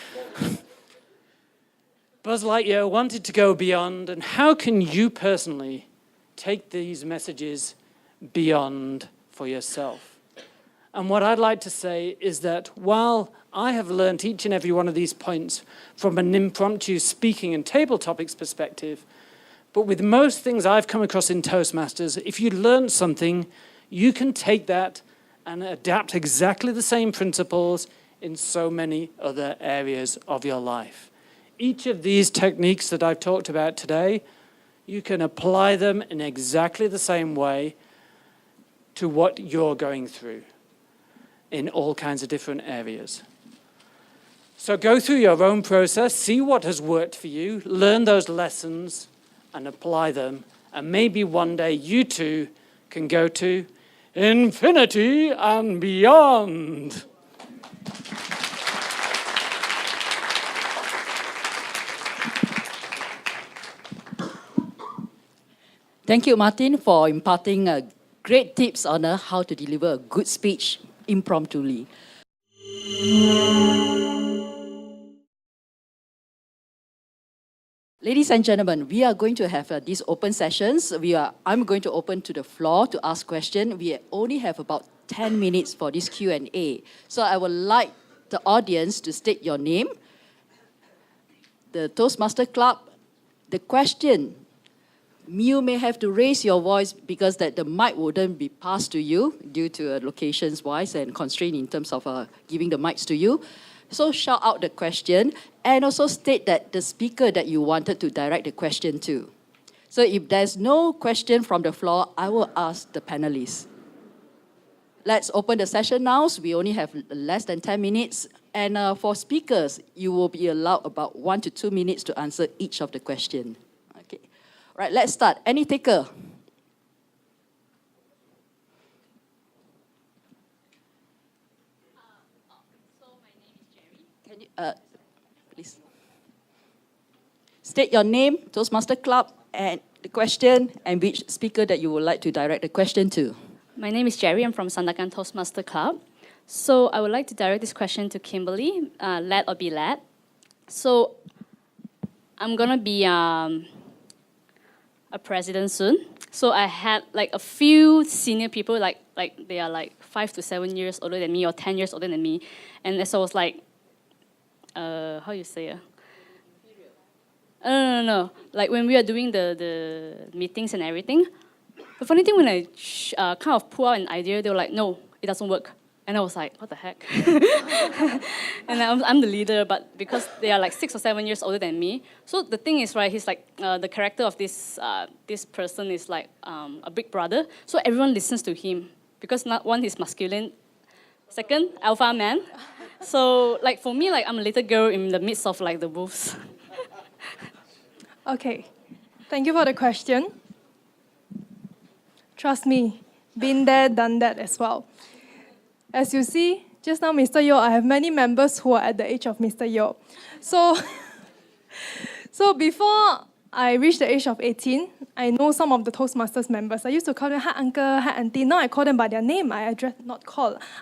Buzz Lightyear wanted to go beyond, and how can you personally take these messages beyond for yourself? And what I'd like to say is that while I have learned each and every one of these points from an impromptu speaking and table topics perspective, but with most things I've come across in Toastmasters, if you learn something, you can take that and adapt exactly the same principles in so many other areas of your life. Each of these techniques that I've talked about today, you can apply them in exactly the same way to what you're going through in all kinds of different areas. So go through your own process, see what has worked for you, learn those lessons and apply them, and maybe one day you too can go to infinity and beyond. Thank you, Martin, for imparting great tips on how to deliver a good speech impromptu. Ladies and gentlemen, we are going to have these open sessions. I'm going to open to the floor to ask questions. We only have about 10 minutes for this Q&A. So I would like the audience to state your name, the Toastmaster Club, the question. You may have to raise your voice because the mic wouldn't be passed to you due to locations-wise and constraint in terms of giving the mics to you. So shout out the question and also state that the speaker that you wanted to direct the question to. So if there's no question from the floor, I will ask the panelists. Let's open the session now. So we only have less than 10 minutes. And for speakers, you will be allowed about 1 to 2 minutes to answer each of the questions. Okay. Right, let's start. Any taker? Can you, please state your name, Toastmaster Club, and the question, and which speaker that you would like to direct the question to. My name is Jerry. I'm from Sandakan Toastmaster Club. So I would like to direct this question to Kimberley, lad or be lad. So I'm gonna be a president soon. So I had like a few senior people, like they are like 5 to 7 years older than me or 10 years older than me, and so I was like, how you say? No. Like when we are doing the meetings and everything, the funny thing when I kind of pull out an idea, they were like, no, it doesn't work. And I was like, what the heck? And I'm the leader, but because they are like 6 or 7 years older than me. So the thing is, right, he's like, the character of this person is like a big brother. So everyone listens to him because one, he's masculine. Second, alpha man. So like for me, like I'm a little girl in the midst of like the wolves. Okay, thank you for the question. Trust me, been there, done that as well. As you see, just now, Mr. Yeoh, I have many members who are at the age of Mr. Yeoh. So before I reached the age of 18, I know some of the Toastmasters members. I used to call them, hi uncle, hi auntie. Now I call them by their name. I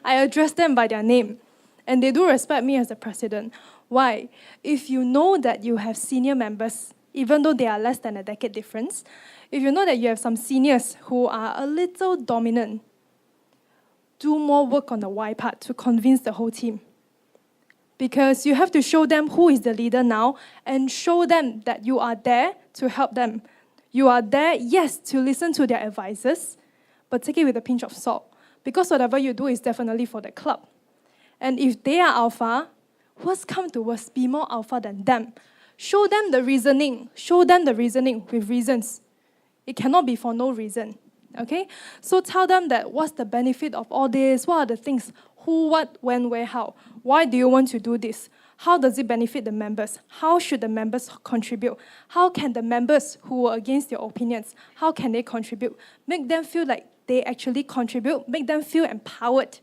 address them by their name. And they do respect me as the president. Why? If you know that you have senior members, even though they are less than a decade difference, if you know that you have some seniors who are a little dominant, do more work on the why part to convince the whole team. Because you have to show them who is the leader now and show them that you are there to help them. You are there, yes, to listen to their advices, but take it with a pinch of salt. because whatever you do is definitely for the club. And if they are alpha, worst come to worst, be more alpha than them. Show them the reasoning. Show them the reasoning with reasons. It cannot be for no reason. Okay? So tell them that what's the benefit of all this? What are the things? Who, what, when, where, how? Why do you want to do this? How does it benefit the members? How should the members contribute? How can the members who are against your opinions, how can they contribute? Make them feel like they actually contribute. Make them feel empowered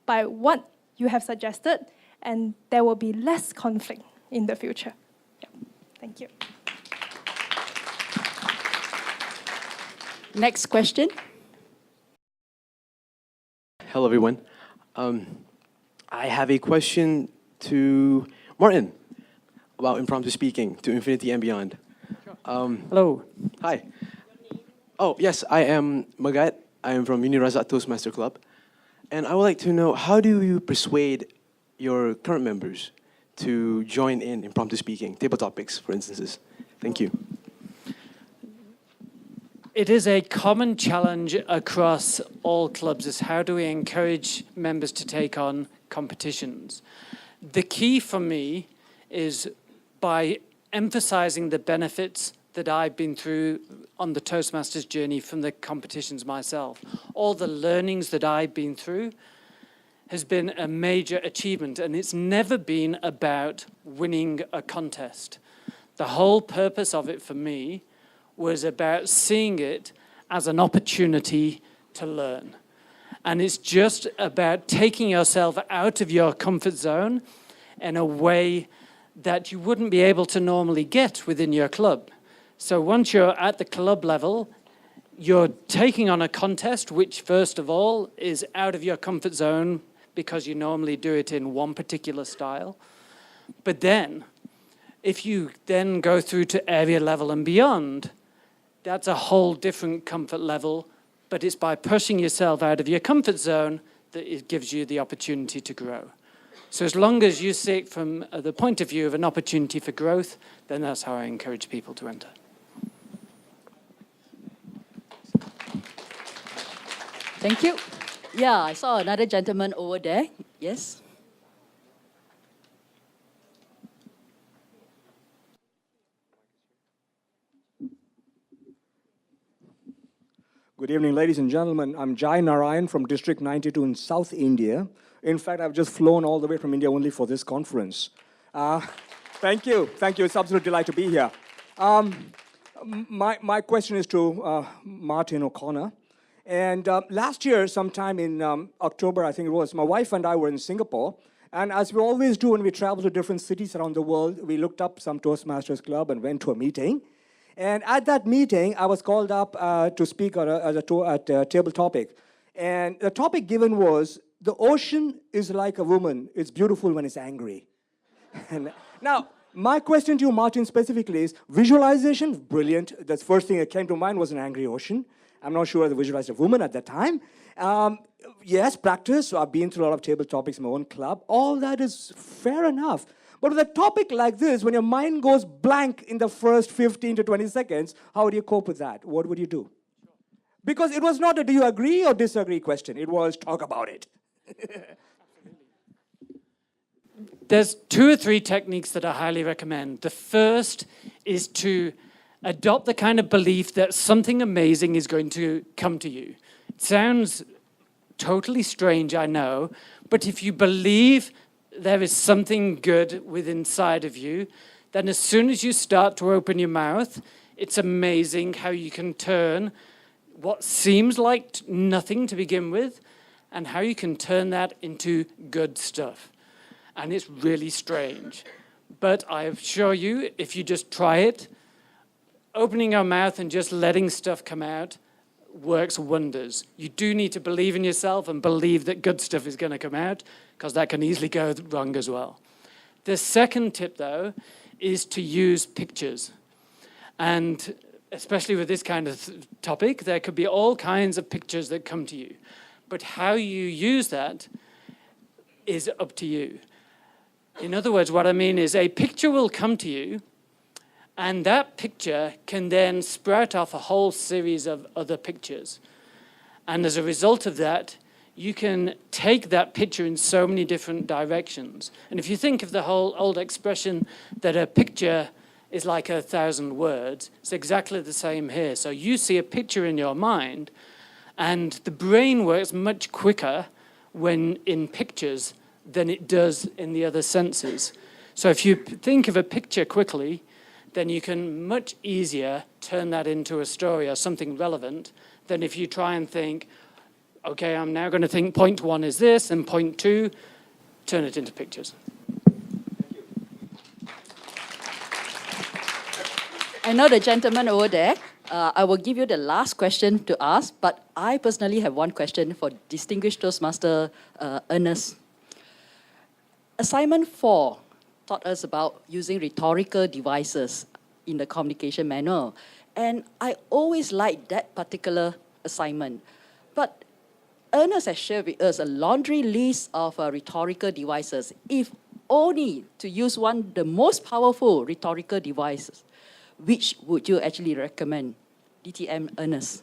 by what you have suggested, and there will be less conflict in the future. Yeah. Thank you. Next question. Hello, everyone. I have a question to Martin about impromptu speaking to infinity and beyond. Hello. Hi. Oh, yes, I am Magat. I am from Indrahana Toastmaster Club. And I would like to know, how do you persuade your current members to join in impromptu speaking, table topics, for instances? Thank you. It is a common challenge across all clubs, is how do we encourage members to take on competitions? The key for me is by emphasizing the benefits that I've been through on the Toastmasters journey from the competitions myself. All the learnings that I've been through has been a major achievement, and it's never been about winning a contest. The whole purpose of it for me was about seeing it as an opportunity to learn. And it's just about taking yourself out of your comfort zone in a way that you wouldn't be able to normally get within your club. So once you're at the club level, you're taking on a contest, which first of all is out of your comfort zone because you normally do it in one particular style. But then, if you then go through to area level and beyond, that's a whole different comfort level, but it's by pushing yourself out of your comfort zone that it gives you the opportunity to grow. So as long as you see it from the point of view of an opportunity for growth, then that's how I encourage people to enter. Thank you. Yeah, I saw another gentleman over there. Yes? Good evening, ladies and gentlemen. I'm Jai Narayan from District 92 in South India. In fact, I've just flown all the way from India only for this conference. Thank you. Thank you. It's an absolute delight to be here. My question is to Martin O'Connor. And last year, sometime in October, I think it was, my wife and I were in Singapore. And as we always do when we travel to different cities around the world, we looked up some Toastmasters Club and went to a meeting. And at that meeting, I was called up to speak at a table topic. And the topic given was, the ocean is like a woman. It's beautiful when it's angry. And now, my question to you, Martin, specifically is, visualization, brilliant. The first thing that came to mind was an angry ocean. I'm not sure I visualized a woman at that time. Yes, practice. So I've been through a lot of table topics in my own club. All that is fair enough. But with a topic like this, when your mind goes blank in the first 15 to 20 seconds, how do you cope with that? What would you do? Because it was not a do you agree or disagree question. It was talk about it. There's 2 or 3 techniques that I highly recommend. The first is to adopt the kind of belief that something amazing is going to come to you. It sounds totally strange, I know, but if you believe there is something good within inside of you, then as soon as you start to open your mouth, it's amazing how you can turn what seems like nothing to begin with, and how you can turn that into good stuff. And it's really strange. But I assure you, if you just try it, opening your mouth and just letting stuff come out works wonders. You do need to believe in yourself and believe that good stuff is going to come out, because that can easily go wrong as well. The second tip, though, is to use pictures. And especially with this kind of topic, there could be all kinds of pictures that come to you. But how you use that is up to you. In other words, what I mean is a picture will come to you, and that picture can then sprout off a whole series of other pictures. And as a result of that, you can take that picture in so many different directions. And if you think of the whole old expression that a picture is like 1,000 words, it's exactly the same here. So you see a picture in your mind, and the brain works much quicker when in pictures than it does in the other senses. So if you think of a picture quickly, then you can much easier turn that into a story or something relevant than if you try and think, okay, I'm now going to think point 1 is this, and point 2, turn it into pictures. I know the gentleman over there. I will give you the last question to ask, but I personally have one question for distinguished Toastmaster Ernest. Assignment 4 taught us about using rhetorical devices in the communication manual. And I always liked that particular assignment. But Ernest has shared with us a laundry list of rhetorical devices. If only to use one, the most powerful rhetorical devices, which would you actually recommend? DTM Ernest.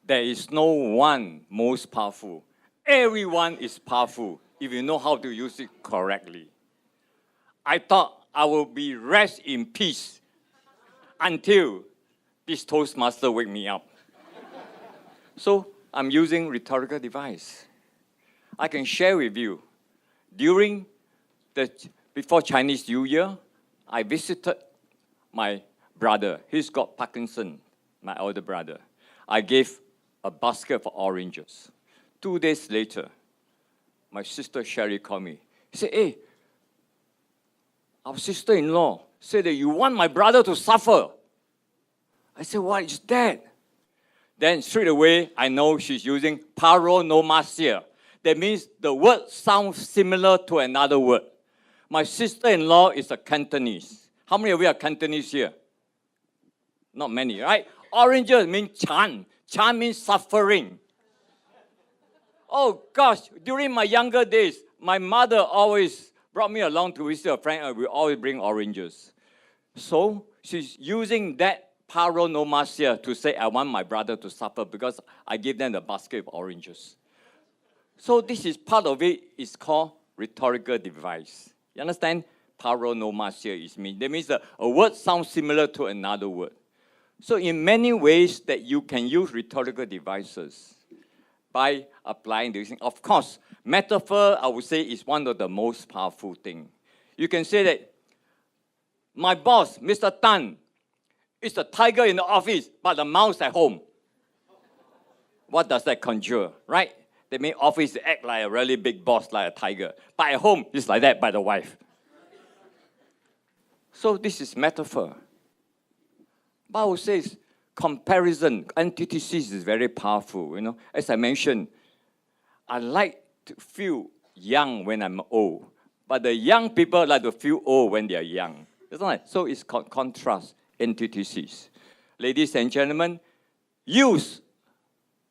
There is no one most powerful. Everyone is powerful if you know how to use it correctly. I thought I would be rest in peace until this Toastmaster wake me up. So I'm using rhetorical device. I can share with you. Before Chinese New Year, I visited my brother. He's got Parkinson, my elder brother. I gave a basket of oranges. 2 days later, my sister Sherry called me. She said, hey, our sister-in-law said that you want my brother to suffer. I said, what is that? Then straight away, I know she's using paronomasia. That means the word sounds similar to another word. My sister-in-law is a Cantonese. How many of you are Cantonese here? Not many, right? Oranges mean Chan. Chan means suffering. Oh gosh, during my younger days, my mother always brought me along to visit a friend and we always bring oranges. So she's using that paronomasia to say, I want my brother to suffer because I give them the basket of oranges. So this is part of it. It's called rhetorical device. You understand? Paronomasia is mean. That means a word sounds similar to another word. So in many ways that you can use rhetorical devices by applying this. Of course, metaphor, I would say, is one of the most powerful things. You can say that my boss, Mr. Tan, is the tiger in the office, but the mouse at home. What does that conjure, right? That means office act like a really big boss, like a tiger. But at home, it's like that by the wife. So this is metaphor. Bible says comparison, antithesis is very powerful. You know, as I mentioned, I like to feel young when I'm old, but the young people like to feel old when they are young. That's right. So it's contrast, antithesis. Ladies and gentlemen, use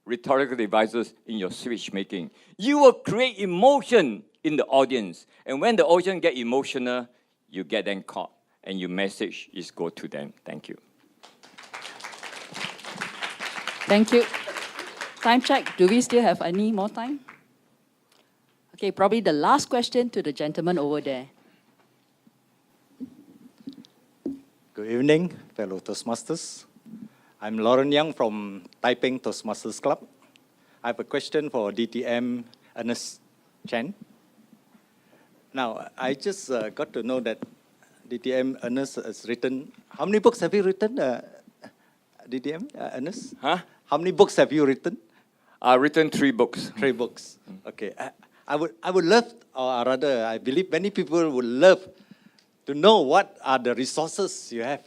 rhetorical devices in your speech making. You will create emotion in the audience, and when the audience get emotional, you get them caught, and your message is go to them. Thank you. Thank you. Time check. Do we still have any more time? Okay, probably the last question to the gentleman over there. Good evening, fellow Toastmasters. I'm Lauren Young from Taiping Toastmasters Club. I have a question for DTM Ernest Chen. Now, I just got to know that DTM Ernest has written, how many books have you written, DTM Ernest? Huh? How many books have you written? I've written 3 books. 3 books. Okay. I would love, or rather, I believe many people would love to know what are the resources you have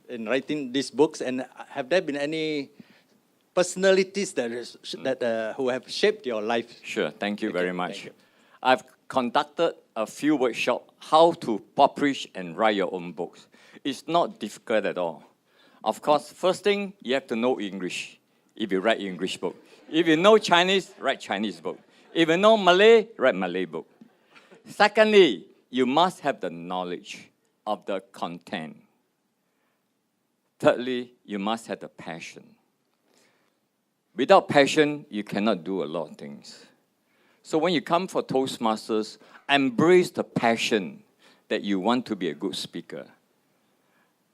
in writing these books, and have there been any personalities who have shaped your life? Sure, thank you very much. Thank you. I've conducted a few workshops how to publish and write your own books. It's not difficult at all. Of course, first thing, you have to know English if you write English book. If you know Chinese, write Chinese book. If you know Malay, write Malay book. Secondly, you must have the knowledge of the content. Thirdly, you must have the passion. Without passion, you cannot do a lot of things. So when you come for Toastmasters, embrace the passion that you want to be a good speaker.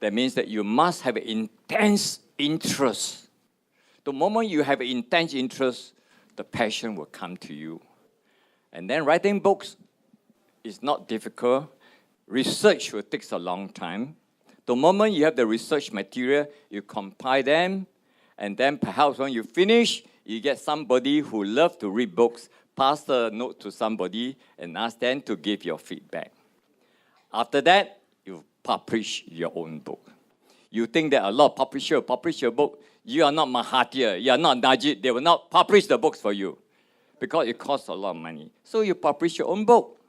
That means that you must have intense interest. The moment you have intense interest, the passion will come to you. And then writing books is not difficult. Research will take a long time. The moment you have the research material, you compile them, and then perhaps when you finish, you get somebody who loves to read books, pass the note to somebody, and ask them to give your feedback. After that, you publish your own book. You think that a lot of publishers will publish your book. You are not Mahathir, you are not Najib. They will not publish the books for you because it costs a lot of money. So you publish your own book.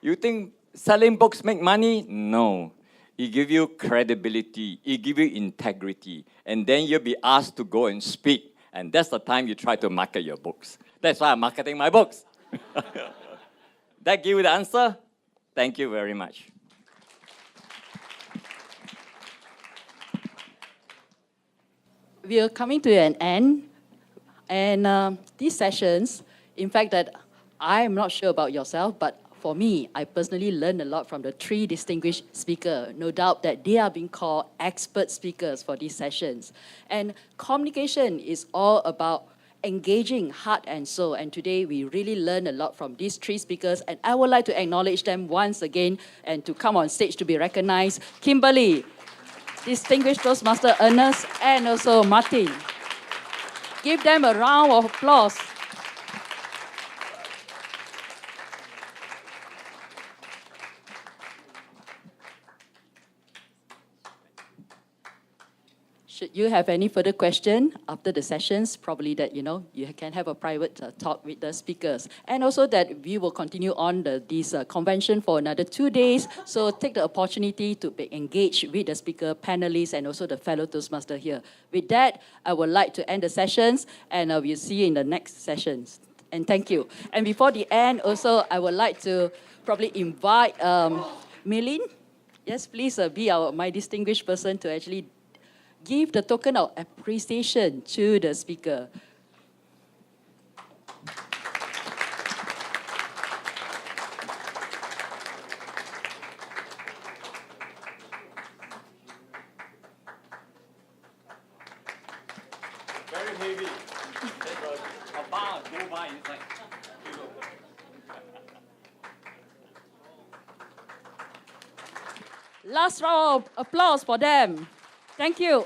You think selling books make money? No. It gives you credibility. It gives you integrity. And then you'll be asked to go and speak. And that's the time you try to market your books. That's why I'm marketing my books. That give you the answer? Thank you very much. We are coming to an end. And these sessions, in fact, that I'm not sure about yourself, but for me, I personally learned a lot from the three distinguished speakers. No doubt that they are being called expert speakers for these sessions. And communication is all about engaging heart and soul. And today, we really learned a lot from these three speakers. And I would like to acknowledge them once again and to come on stage to be recognized. Kimberley, distinguished Toastmaster Ernest, and also Martin. Give them a round of applause. Should you have any further question after the sessions, probably that, you can have a private talk with the speakers. And also that we will continue on this convention for another 2 days. So take the opportunity to be engaged with the speaker, panelists, and also the fellow Toastmaster here. With that, I would like to end the sessions, and we'll see you in the next sessions. And thank you. And before the end, also, I would like to probably invite Milin. Yes, please be my distinguished person to actually give the token of appreciation to the speaker. Very heavy. There's a bar, gold bar inside. Last round of applause for them. Thank you.